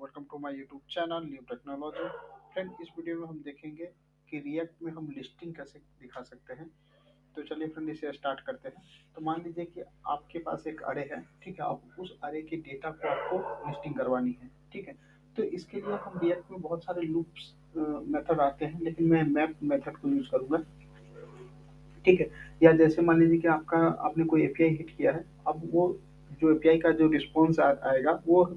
Welcome to my YouTube channel new technology. Friend, इस video में हम देखेंगे कि रिएक्ट में हम लिस्टिंग कैसे दिखा सकते हैं। तो चलिए फ्रेंड, इसे स्टार्ट करते हैं। तो मान लीजिए कि आपके पास एक अरे है, ठीक है। अब उस अरे के डेटा को आपको लिस्टिंग करवानी है, ठीक है। तो इसके लिए हम रिएक्ट में बहुत सारे लूप्स मेथड आते हैं, लेकिन मैं मैप मेथड को यूज करूंगा, ठीक है। या जैसे मान लीजिए कि आपने कोई एपीआई हिट किया है, अब वो जो एपीआई का जो रिस्पॉन्स आएगा वो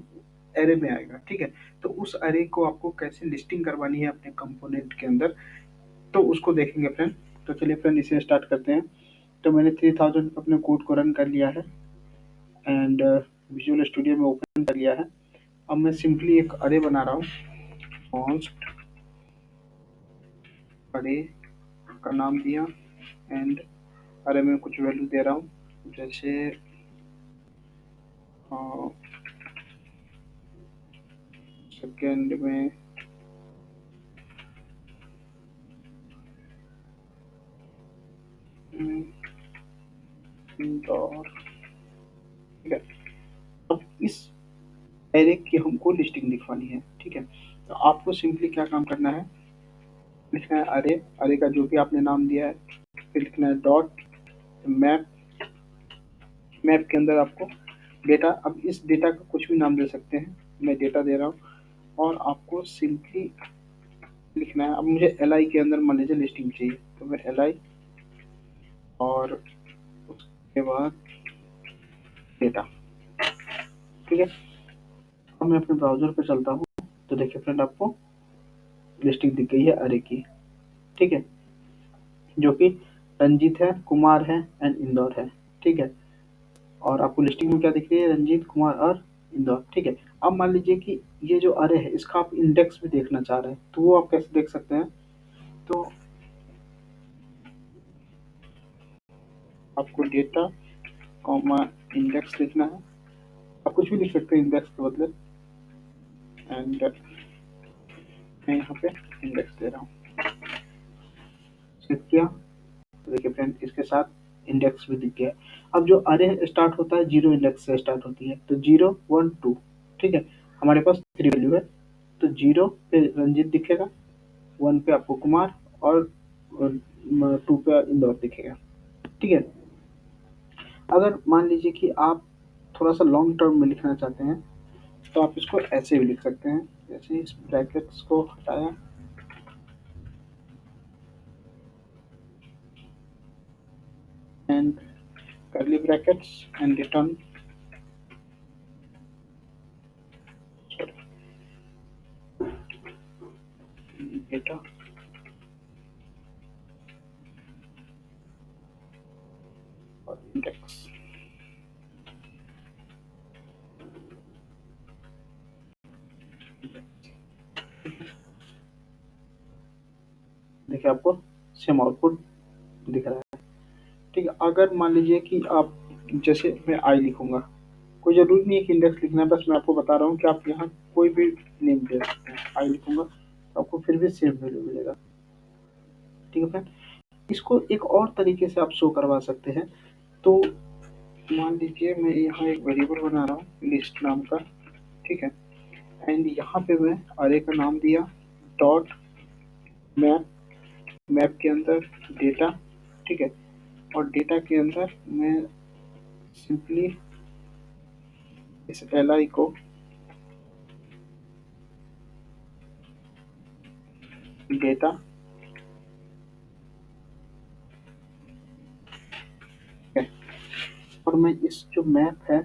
एरे में आएगा, ठीक है। तो उस एरे को आपको कैसे लिस्टिंग करवानी है अपने कंपोनेंट के अंदर, तो उसको देखेंगे फ्रेंड। तो चलिए फ्रेंड, इसे स्टार्ट करते हैं। तो मैंने 3000 अपने कोड को रन कर लिया है एंड विजुअल स्टूडियो में ओपन कर लिया है। अब मैं सिंपली एक अरे बना रहा हूँ, कॉन्स्ट अरे का नाम दिया एंड अरे में कुछ वैल्यू दे रहा हूँ, जैसे सेकेंड में इंदौर, ठीक है। अब इस एरे की हमको लिस्टिंग दिखवानी है, ठीक है। तो आपको सिंपली क्या काम करना है, लिखना है अरे, अरे का जो भी आपने नाम दिया है, फिर लिखना है डॉट मैप, मैप के अंदर आपको डेटा, अब इस डेटा का कुछ भी नाम दे सकते हैं, मैं डेटा दे रहा हूँ। और आपको सिंपली लिखना है, अब मुझे एल आई के अंदर मान लीजिए लिस्टिंग चाहिए, तो मैं एल आई और उसके बाद डेटा, ठीक है। अब मैं अपने ब्राउजर पे चलता हूँ, तो देखिए फ्रेंड, आपको लिस्टिंग दिख गई है अरे की, ठीक है, जो कि रंजीत है, कुमार है एंड इंदौर है, ठीक है। और आपको लिस्टिंग में क्या दिख रही है, रंजीत, कुमार और इंदौर, ठीक है। अब मान लीजिए कि ये जो अरे है इसका आप इंडेक्स भी देखना चाह रहे हैं, तो वो आप कैसे देख सकते हैं। तो आपको डेटा कॉमा इंडेक्स लिखना है, आप कुछ भी लिख सकते हैं इंडेक्स के बदले, एंड मैं यहाँ पे इंडेक्स दे रहा हूँ, क्लिक किया। तो देखिए फ्रेंड, इसके साथ इंडेक्स भी दिख गया। अब जो अरे स्टार्ट होता है जीरो इंडेक्स से स्टार्ट होती है, तो 0 1 2, ठीक है। हमारे पास 3 वैल्यू है, तो 0 पे रंजीत दिखेगा, 1 पे आपको कुमार और 2 पे इंदौर दिखेगा, ठीक है। अगर मान लीजिए कि आप थोड़ा सा लॉन्ग टर्म में लिखना चाहते हैं, तो आप इसको ऐसे भी लिख सकते हैं, जैसे इस ब्रैकेट्स को हटाया and curly brackets and return, sorry, data और index। देखिए आपको सेम आउटपुट दिख रहा है, ठीक है। अगर मान लीजिए कि आप, जैसे मैं आई लिखूंगा, कोई जरूरी नहीं है कि इंडेक्स लिखना है, बस मैं आपको बता रहा हूँ कि आप यहाँ कोई भी नेम दे सकते हैं। आई लिखूंगा तो आपको फिर भी सेम वैल्यू मिलेगा, ठीक है फ्रेंड। इसको एक और तरीके से आप शो करवा सकते हैं। तो मान लीजिए मैं यहाँ एक वेरिएबल बना रहा हूँ लिस्ट नाम का, ठीक है। एंड यहाँ पे मैं अरे का नाम दिया डॉट मैप, मैप के अंदर डेटा, ठीक है। और डेटा के अंदर मैं सिंपली इस एल आई को डेटा, है, और मैं इस जो मैप है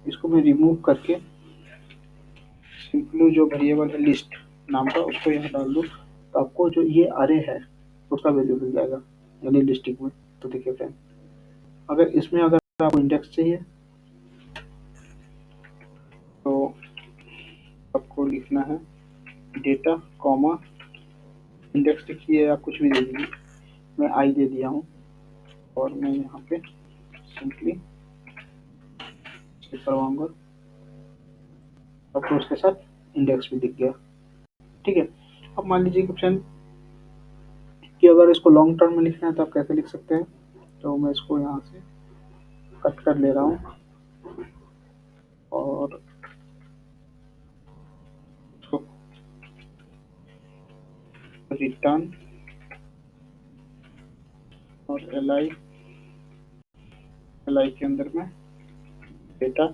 इसको मैं रिमूव करके सिंपली जो वेरिएबल है लिस्ट नाम का उसको यहाँ डाल दूँ, तो आपको जो ये अरे है उसका वैल्यू मिल जाएगा, यानी लिस्टिंग में। तो देखिए फ्रेंड, अगर इसमें अगर आपको इंडेक्स चाहिए तो आपको लिखना है डेटा कॉमा इंडेक्स लिखिए, आप कुछ भी दे दीजिए, मैं आई दे दिया हूँ। और मैं यहाँ पे सिंपली चेक करवाऊंगा, आपको उसके साथ इंडेक्स भी दिख गया, ठीक है। अब मान लीजिए कि फ्रेंड कि अगर इसको लॉन्ग टर्म में लिखना है तो आप कैसे लिख सकते हैं। तो मैं इसको यहाँ से कट कर ले रहा हूँ और रिटर्न और li के अंदर में डेटा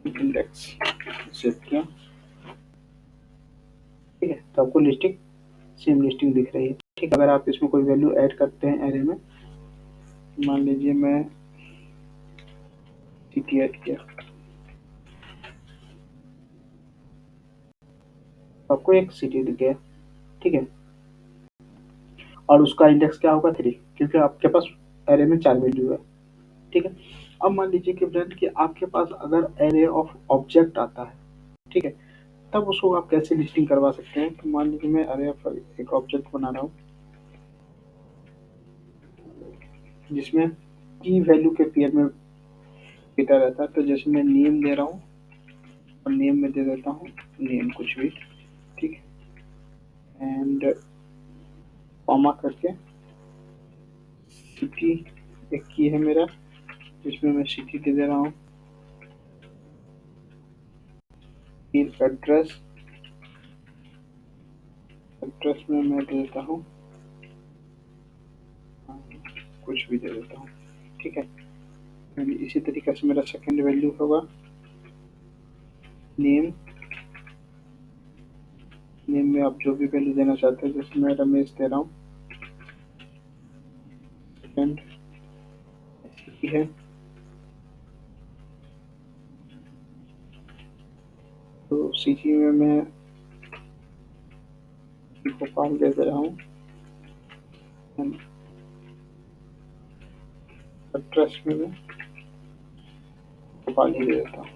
इंडेक्स सेव किया। ठीक है, तो आपको लिस्टिंग सेम लिस्टिंग दिख रही है। ठीक है, अगर आप इसमें कोई वैल्यू ऐड करते हैं एरे में, मान लीजिए मैं सिटी ऐड किया, आपको एक सिटी दिख गया। ठीक है, और उसका इंडेक्स क्या होगा 3, क्योंकि आपके पास एरे में 4 वैल्यू है। ठीक है, अब मान लीजिए कि फ्रेंड कि आपके पास अगर एरे ऑफ ऑब्जेक्ट आता है, ठीक है, तब उसको आप कैसे लिस्टिंग करवा सकते हैं। तो मान लीजिए मैं एरे ऑफ एक ऑब्जेक्ट बना रहा हूँ जिसमें की वैल्यू के पेयर में डेटा रहता है। तो जैसे मैं नेम दे रहा हूँ और नेम में दे देता हूँ नेम कुछ भी, ठीक है, एंड कॉमा करके सिटी एक की है मेरा, जिसमें मैं सिटी दे दे रहा हूँ, फिर एड्रेस में मैं दे देता हूँ कुछ भी दे देता हूँ। ठीक है, इसी तरीके से मेरा सेकंड वैल्यू होगा नेम में आप जो भी वैल्यू देना चाहते हैं, जैसे मैं रमेश दे रहा हूँ, सेकंड है, तो सिटी में मैं भोपाल दे रहा हूँ, एड्रेस में मैं भोपाल ही दे देता हूँ।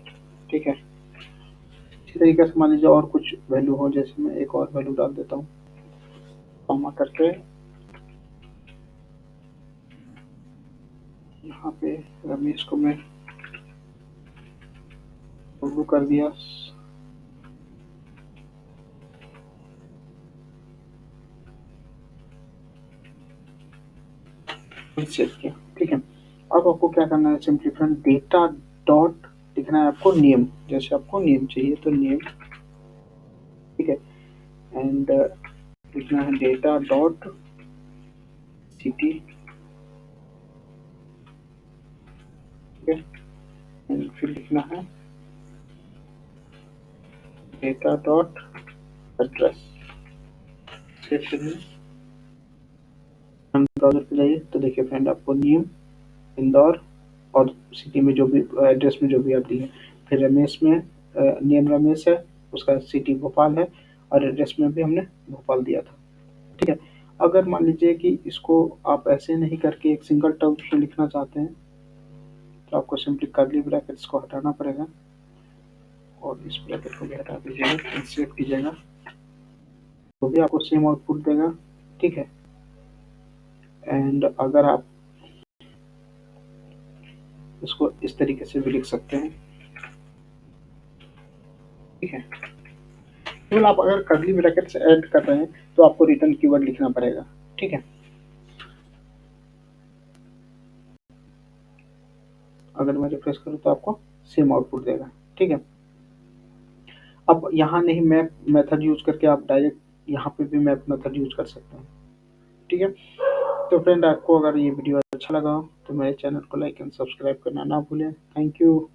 ठीक है, इसी तरीके से मान लीजिए और कुछ वैल्यू हो, जैसे मैं एक और वैल्यू डाल देता हूँ कॉमा करके, यहाँ पे रमेश को मैं शुरू कर दिया, सेव किया। ठीक है, अब आपको क्या करना है, सिंपली फ्रेंड डेटा डॉट लिखना है आपको नेम, जैसे आपको नेम चाहिए तो नेम, ठीक है, एंड लिखना है डेटा डॉट सिटी, ठीक है, एंड फिर लिखना है डेटा डॉट एड्रेस। ब्राउजर पे जाइए तो देखिए फ्रेंड आपको नेम इंदौर और सिटी में जो भी एड्रेस में जो भी आप दिए, फिर रमेश में नेम रमेश है, उसका सिटी भोपाल है और एड्रेस में भी हमने भोपाल दिया था। ठीक है, अगर मान लीजिए कि इसको आप ऐसे नहीं करके एक सिंगल टर्म्स में लिखना चाहते हैं, तो आपको सिंपली कर्ली ब्रैकेट्स को हटाना पड़ेगा और इस ब्रैकेट को भी हटा दीजिएगा, सेव कीजिएगा, तो भी आपको सेम आउटपुट देगा। ठीक है, एंड अगर आप इसको इस तरीके से भी लिख सकते हैं। ठीक है, केवल आप अगर कर्ली ब्रैकेट्स ऐड कर रहे हैं तो आपको रिटर्न कीवर्ड लिखना पड़ेगा। ठीक है, अगर मैं रिफ्रेश करूँ तो आपको सेम आउटपुट देगा। ठीक है, अब यहाँ नहीं मैप मेथड यूज करके आप डायरेक्ट यहाँ पे भी मैप मेथड यूज कर सकते हैं। ठीक है, तो फ्रेंड आपको अगर ये वीडियो अच्छा लगा हो तो मेरे चैनल को लाइक एंड सब्सक्राइब करना ना भूलें। Thank you.